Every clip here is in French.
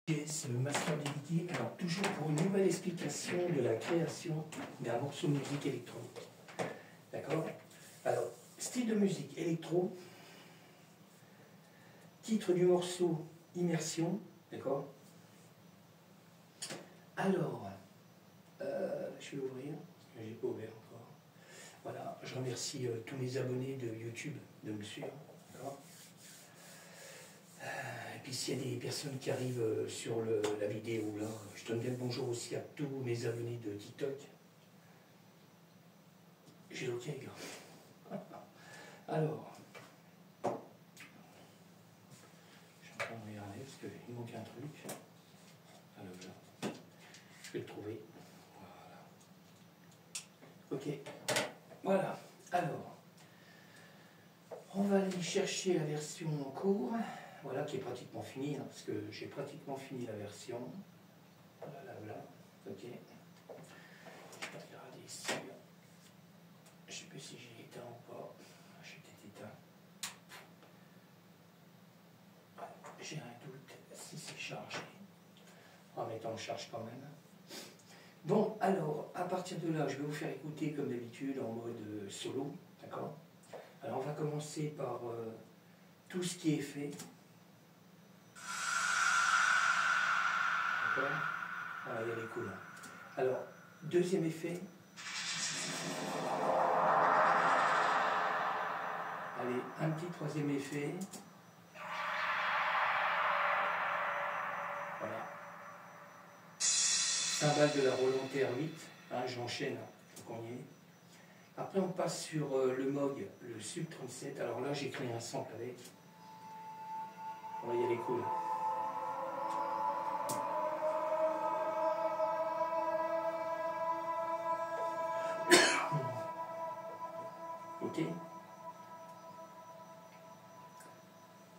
Yes, Master DBT, alors toujours pour une nouvelle explication de la création d'un morceau de musique électronique. D'accord? Alors, style de musique électro, titre du morceau immersion, d'accord? Alors, je vais ouvrir, parce que je n'ai pas ouvert encore. Voilà, je remercie tous mes abonnés de YouTube de me suivre, d'accord? Et puis s'il y a des personnes qui arrivent sur la vidéo, là, je donne bien le bonjour aussi à tous mes abonnés de TikTok. J'ai OK, les gars. Alors, je suis en train de regarder parce qu'il manque un truc. Alors là, je vais le trouver. Voilà. OK. Voilà. Alors, on va aller chercher la version en cours. Voilà, qui est pratiquement finie, hein, parce que j'ai pratiquement fini la version. Voilà, voilà. OK. Je vais regarder ici. Je ne sais plus si j'ai éteint ou pas. J'ai peut-être éteint. J'ai un doute si c'est chargé. En mettant en charge quand même. Bon, alors, à partir de là, je vais vous faire écouter comme d'habitude en mode solo. D'accord? Alors, on va commencer par tout ce qui est fait. D'accord? Voilà, il y a les coups là. Alors, deuxième effet. Allez, un petit troisième effet. Voilà. Cymbale de la Roland R8. Hein, j'enchaîne, faut qu'on y est. Après, on passe sur le Moog, le Sub 37. Alors là, j'ai créé un sample avec. Voilà, il y a les coups là. OK.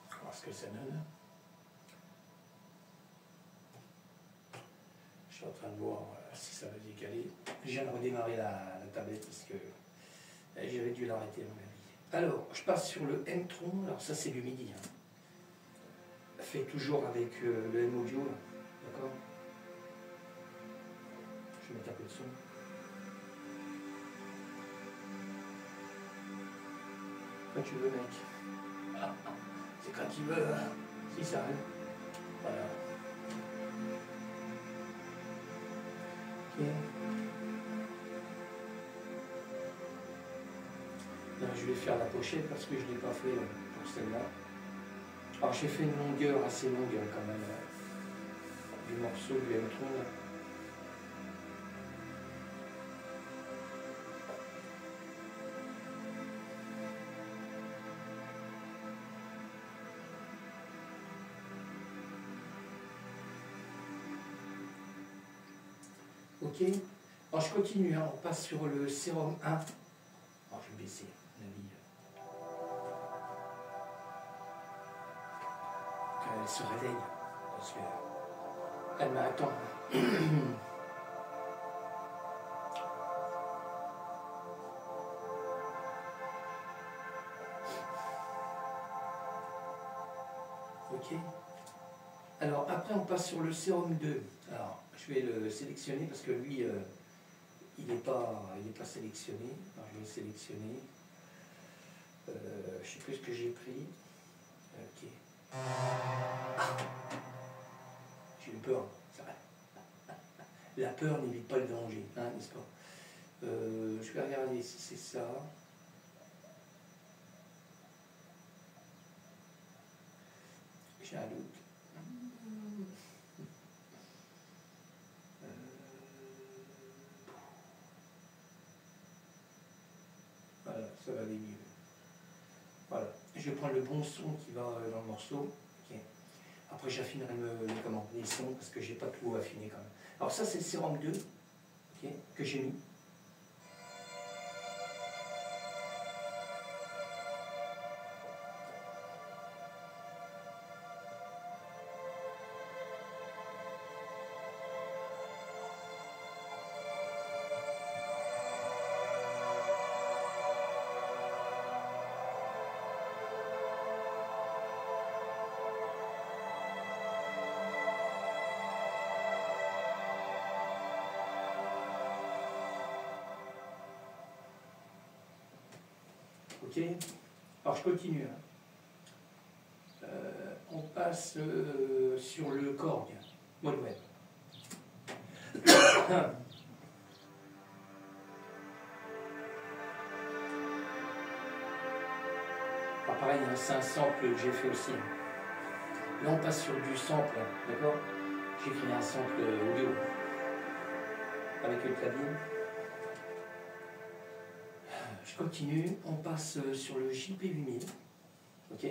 On va voir ce que ça donne. Je suis en train de voir si ça va décaler. Je viens de redémarrer la tablette parce que j'avais dû l'arrêter à mon avis. Alors, je passe sur le M-Tron. Alors ça, c'est du MIDI. Hein. Fait toujours avec le M-Audio. D'accord? Je vais mettre un peu de son. Quand tu veux, mec. C'est quand tu veux. Hein. Si ça arrive. Voilà. OK. Là, je vais faire la pochette parce que je ne l'ai pas fait pour celle-là. Alors j'ai fait une longueur assez longue quand même du morceau du M-Tron. OK. Alors je continue, hein. On passe sur le Serum 1. Alors je vais baisser la vie. Elle se réveille parce qu'elle m'attend. OK. Alors après on passe sur le Serum 2. Alors je vais le sélectionner parce que lui il n'est pas sélectionné. Alors je vais le sélectionner. Je ne sais plus ce que j'ai pris. OK. Ah, j'ai eu peur. La peur n'évite pas le danger, hein, n'est-ce pas? Je vais regarder si c'est ça. J'ai un doute. Voilà, ça va aller mieux. Voilà. Je vais prendre le bon son qui va dans le morceau. Okay. Après, j'affinerai les sons parce que j'ai pas tout affiné quand même. Alors ça, c'est le Serum 2 okay, que j'ai mis. Ok. Alors je continue. Hein. On passe sur le Korg, Mode Web. Alors pareil, hein, c'est un sample que j'ai fait aussi. Là on passe sur du sample, d'accord? J'ai créé un sample audio avec le clavier. Je continue, on passe sur le JP8000. Ok?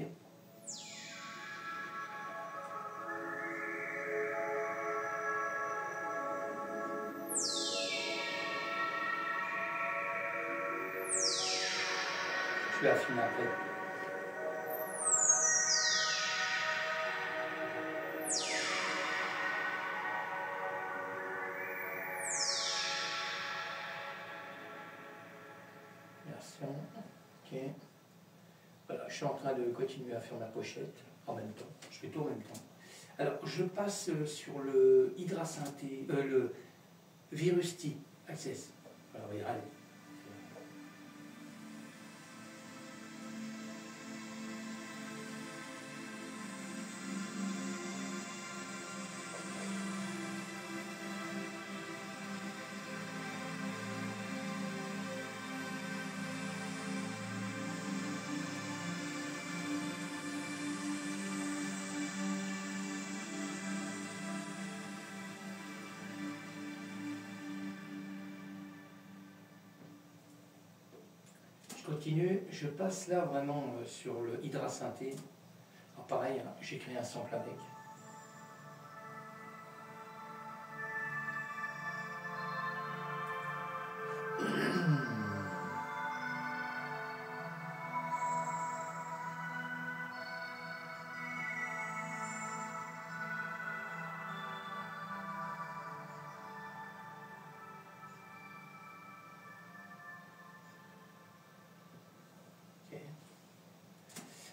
Je vais affiner après. Version. Ok. Voilà, je suis en train de continuer à faire ma pochette en même temps. Je fais tout en même temps. Alors, je passe sur le Hydra Synthé, le Virus T Access. Alors, allez. Je continue, je passe là vraiment sur le Hydra Synthé. Alors pareil, hein, j'ai créé un sample avec.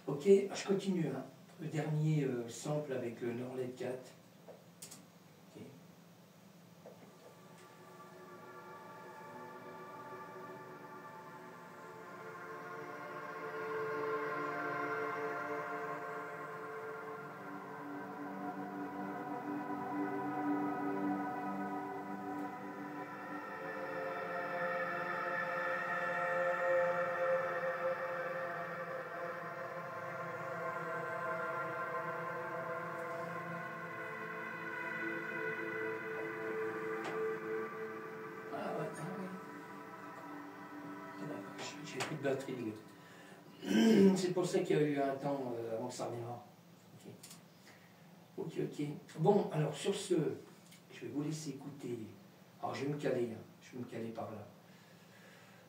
Ok, je continue. Hein. Le dernier sample avec le Norled 4. Okay. J'ai plus de batterie. C'est pour ça qu'il y a eu un temps avant que ça redémarre. Ok, ok. Bon, alors sur ce, je vais vous laisser écouter. Alors je vais me caler, hein. Je vais me caler par là.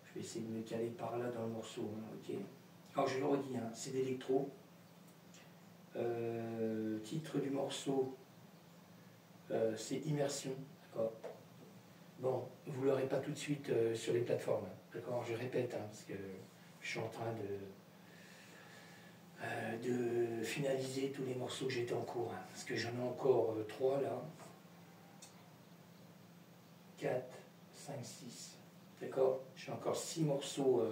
Je vais essayer de me caler par là dans le morceau. Hein. Ok. Alors je le redis, hein. C'est d'électro. Titre du morceau, c'est Immersion. D'accord. Bon, vous ne l'aurez pas tout de suite sur les plateformes. D'accord, je répète, hein, parce que je suis en train de finaliser tous les morceaux que j'étais en cours. Hein, parce que j'en ai encore 3 là. 4, 5, 6. D'accord, j'ai encore 6 morceaux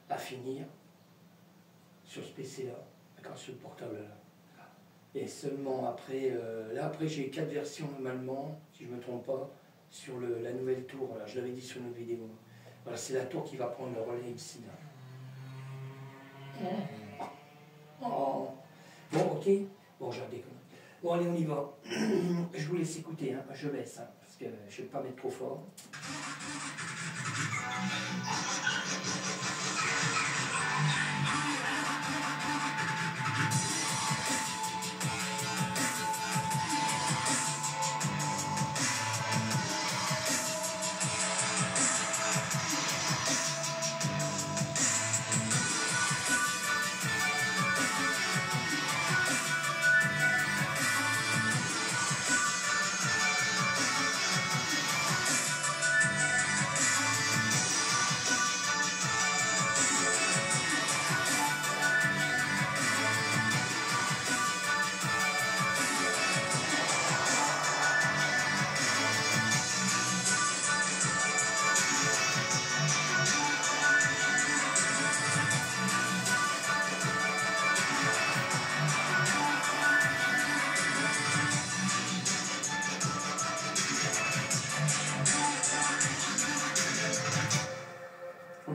à finir sur ce PC là. D'accord, sur le portable là. Et seulement après, là après j'ai 4 versions normalement, si je ne me trompe pas, sur la nouvelle tour, là, je l'avais dit sur notre vidéo. Voilà, c'est la tour qui va prendre le relais ici. Là. Oh. Bon, ok. Bon, j'ai redéconné. Bon, allez, on y va. Je vous laisse écouter, hein. Je baisse, hein, parce que je ne vais pas mettre trop fort.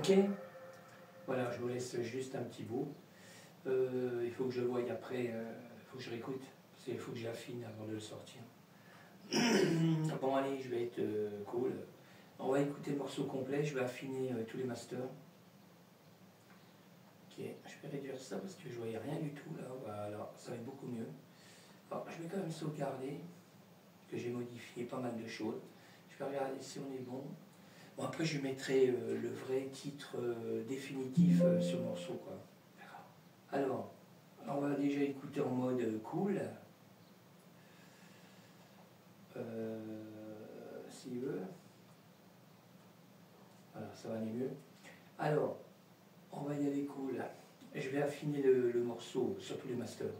Ok. Voilà, je vous laisse juste un petit bout. Il faut que je le voie après, il faut que je réécoute, parce qu'il faut que j'affine avant de le sortir. Bon allez, je vais être cool. On va écouter le morceau complet, je vais affiner tous les masters. Ok, je vais réduire ça parce que je voyais rien du tout là, voilà, ça va être beaucoup mieux. Alors, je vais quand même sauvegarder, que j'ai modifié pas mal de choses. Je vais regarder si on est bon. Bon après je mettrai le vrai titre définitif sur le morceau quoi. Alors, on va déjà écouter en mode cool. S'il veut. Voilà, ça va aller mieux. Alors, on va y aller cool. Je vais affiner le morceau sur tous les masters.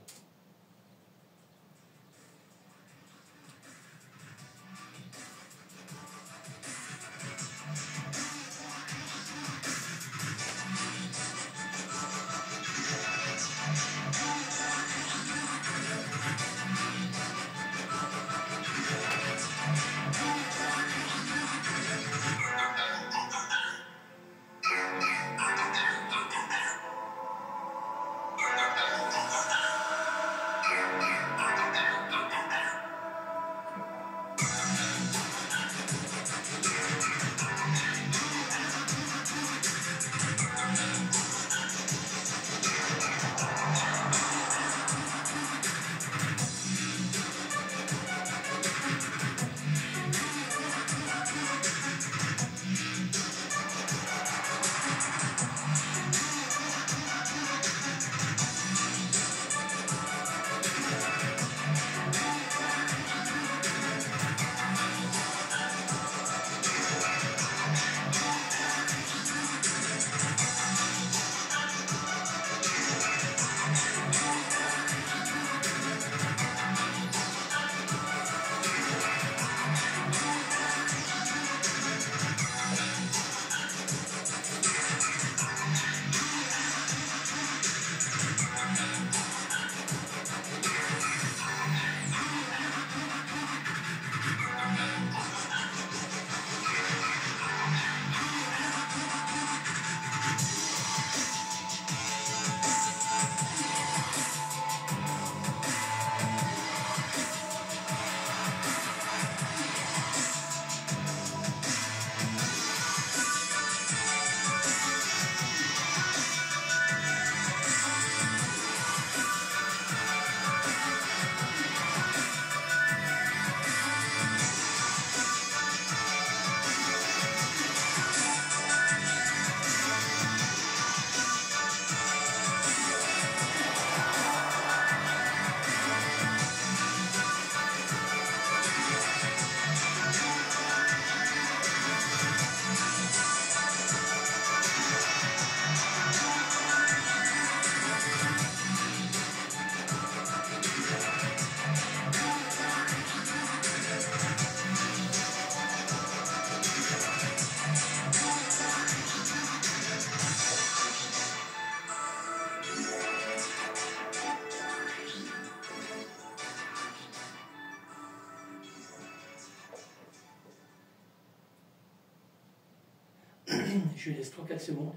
Je laisse 3-4 secondes.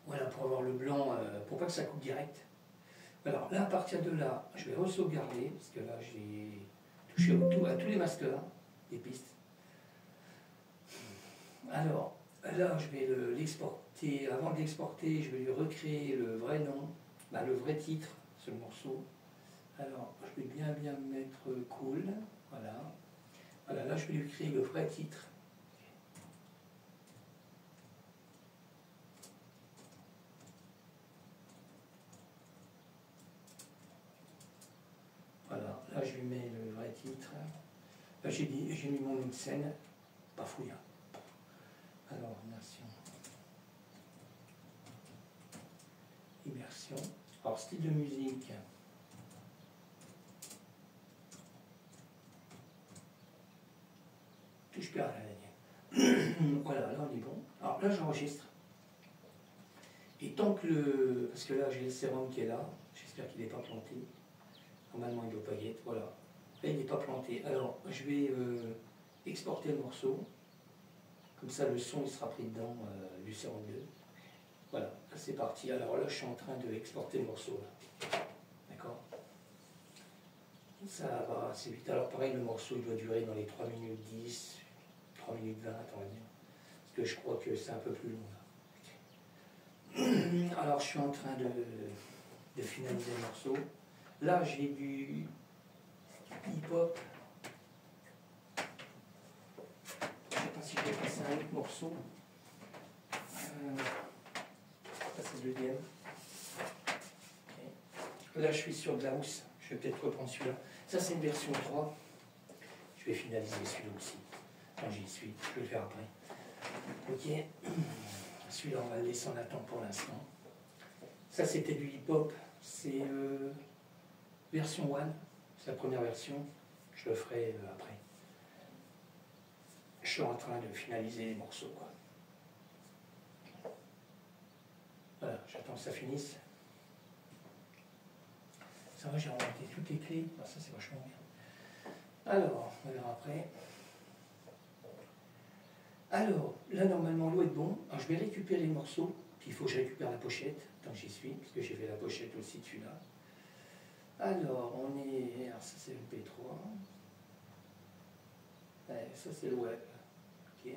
Voilà, pour avoir le blanc, pour pas que ça coupe direct. Alors là, à partir de là, je vais re-sauvegarder, parce que là, j'ai touché à tous les masters des pistes. Alors, là, je vais l'exporter. Avant de l'exporter, je vais lui recréer le vrai nom, le vrai titre sur le morceau. Alors, je vais bien mettre cool. Voilà. Voilà, là, je vais lui créer le vrai titre. Voilà, là, je lui mets le vrai titre. Là, j'ai mis mon nom de scène. Pas fouille. Hein. Alors, nation. Immersion. Alors, style de musique. Touche pas à la ligne. Voilà, là on est bon. Alors là j'enregistre. Et tant que parce que là j'ai le sérum qui est là, j'espère qu'il n'est pas planté. Normalement il ne doit pas y être, voilà. Là il n'est pas planté. Alors je vais exporter le morceau. Comme ça, le son il sera pris dedans du sérum 2. Voilà, c'est parti. Alors là, je suis en train de exporter le morceau. D'accord? Ça va assez vite. Alors pareil, le morceau il doit durer dans les 3 minutes 10, 3 minutes 20, on va dire. Parce que je crois que c'est un peu plus long. Là. Alors je suis en train de finaliser le morceau. Là, j'ai du hip-hop. Je ne sais pas si je vais passer un autre morceau. Ça, c'est le deuxième. Okay. Là, je suis sur de la housse. Je vais peut-être reprendre celui-là. Ça, c'est une version 3. Je vais finaliser celui-là aussi. Quand j'y suis, je vais le faire après. Ok. Celui-là, on va le laisser en attente pour l'instant. Ça, c'était du hip-hop. C'est version 1. C'est la première version. Je le ferai après. Je suis en train de finaliser les morceaux, quoi. Voilà, j'attends que ça finisse. Ça va, j'ai remonté toutes les clés. Ah, ça, c'est vachement bien. Alors, on verra après. Alors, là, normalement, l'eau est bon. Alors, je vais récupérer le morceau. Puis, il faut que je récupère la pochette, tant que j'y suis, parce que j'ai fait la pochette aussi de celui-là. Alors, on est... Alors, ça, c'est le P3. Ouais, ça, c'est le web. Ok.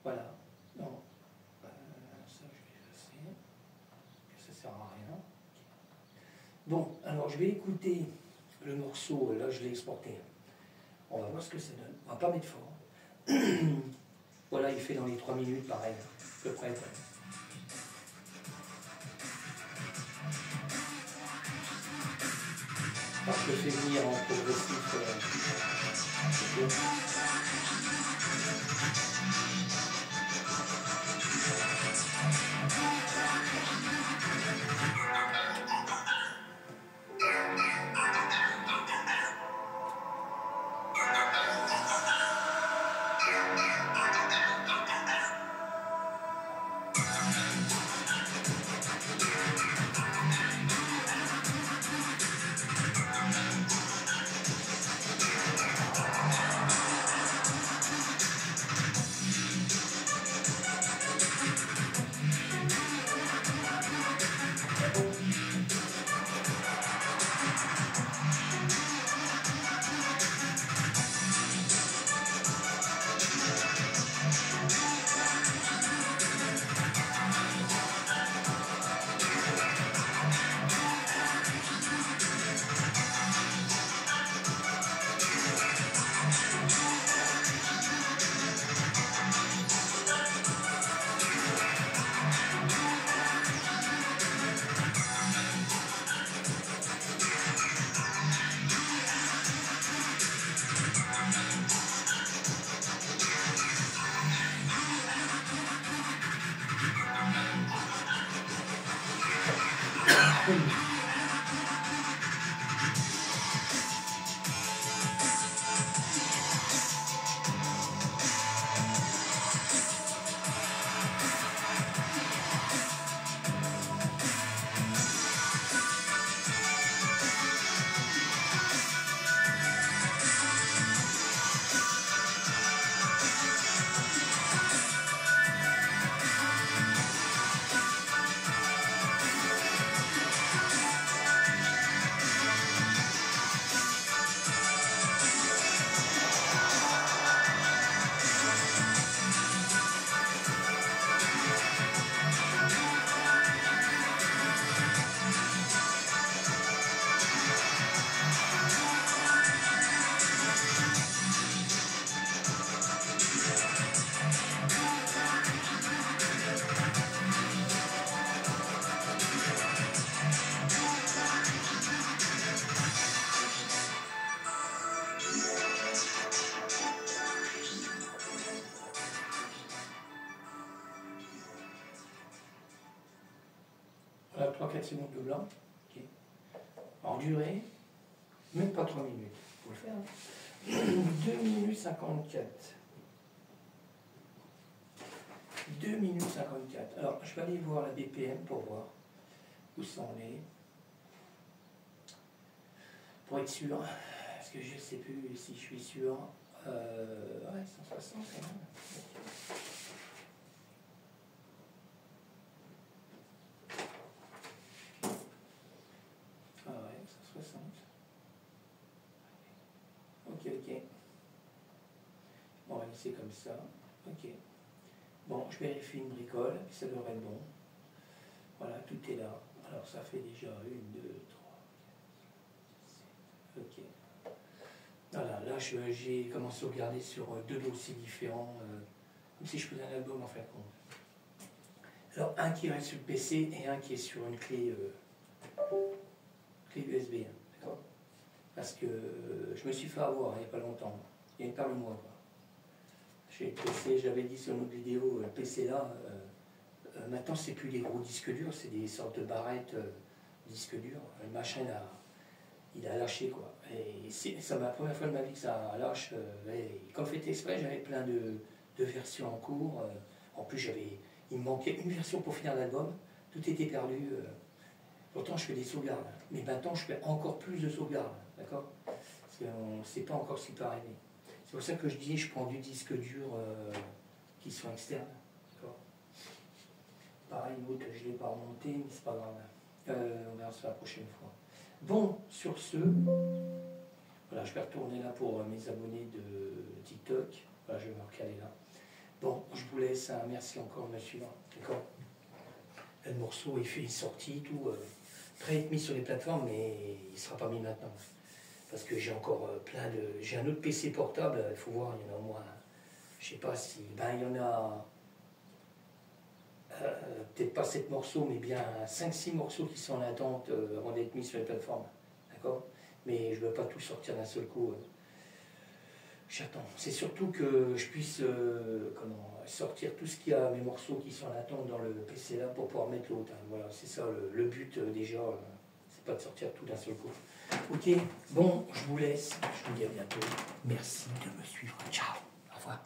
Voilà. Non. Ça, je vais effacer. Ça sert à rien. Okay. Bon, alors, je vais écouter le morceau. Là, je l'ai exporté. On va voir ce que ça donne. On va pas mettre fort. Voilà, il fait dans les 3 minutes, pareil, à peu près. Alors, je le fais venir en progressif. Voilà, 3-4 secondes de blanc. Okay. En durée, même pas 3 minutes. Il faut le faire. 2 minutes 54. 2 minutes 54. Alors, je vais aller voir la BPM pour voir où ça en est. Pour être sûr, parce que je ne sais plus si je suis sûr. Ouais, 160 quand même. Ah ouais, 160. Ok, ok. Bon, on va laisser comme ça. Ok. Bon, je vérifie une bricole, et ça devrait être bon. Voilà, tout est là. Alors ça fait déjà 1, 2, 3, 4, 5, 6, 7. Ok. Voilà, là j'ai commencé à regarder sur 2 dossiers différents, comme si je faisais un album en fin de compte. Alors un qui reste sur le PC et un qui est sur une clé, clé USB, hein, d'accord. Parce que je me suis fait avoir il n'y a pas longtemps, il y a une paire de mois. J'ai le PC, j'avais dit sur notre vidéo, le PC là, maintenant c'est plus des gros disques durs, c'est des sortes de barrettes disques durs. Le machin là, il a lâché quoi. Et c'est la première fois de ma vie que ça lâche. Comme fait exprès, j'avais plein de versions en cours. En plus, il me manquait une version pour finir l'album. Tout était perdu. Pourtant, je fais des sauvegardes. Mais maintenant, je fais encore plus de sauvegardes. D'accord? Parce qu'on ne sait pas encore ce qui peut arriver. C'est pour ça que je dis, je prends du disque dur qui sont externes. D'accord? Pareil, l'autre, je ne l'ai pas remonté, mais c'est pas grave. On verra ça la prochaine fois. Bon, sur ce, voilà, je vais retourner là pour mes abonnés de TikTok. Voilà, je vais me recaler là. Bon, je vous laisse. Hein, merci encore de me suivre. D'accord? Le morceau est sorti, tout. Prêt à être mis sur les plateformes, mais il ne sera pas mis maintenant. Parce que j'ai encore plein de... J'ai un autre PC portable, il faut voir, il y en a au moins... Je sais pas si... Ben, il y en a... peut-être pas 7 morceaux, mais bien 5-6 morceaux qui sont en attente avant d'être mis sur les plateformes. D'accord? Mais je ne veux pas tout sortir d'un seul coup. J'attends. C'est surtout que je puisse sortir tout ce qu'il y a, mes morceaux qui sont en attente dans le PC là pour pouvoir mettre l'autre. Hein. Voilà, c'est ça le but déjà. C'est pas de sortir tout d'un seul coup. Ok, bon, je vous laisse. Je vous dis à bientôt. Merci de me suivre. Ciao. Au revoir.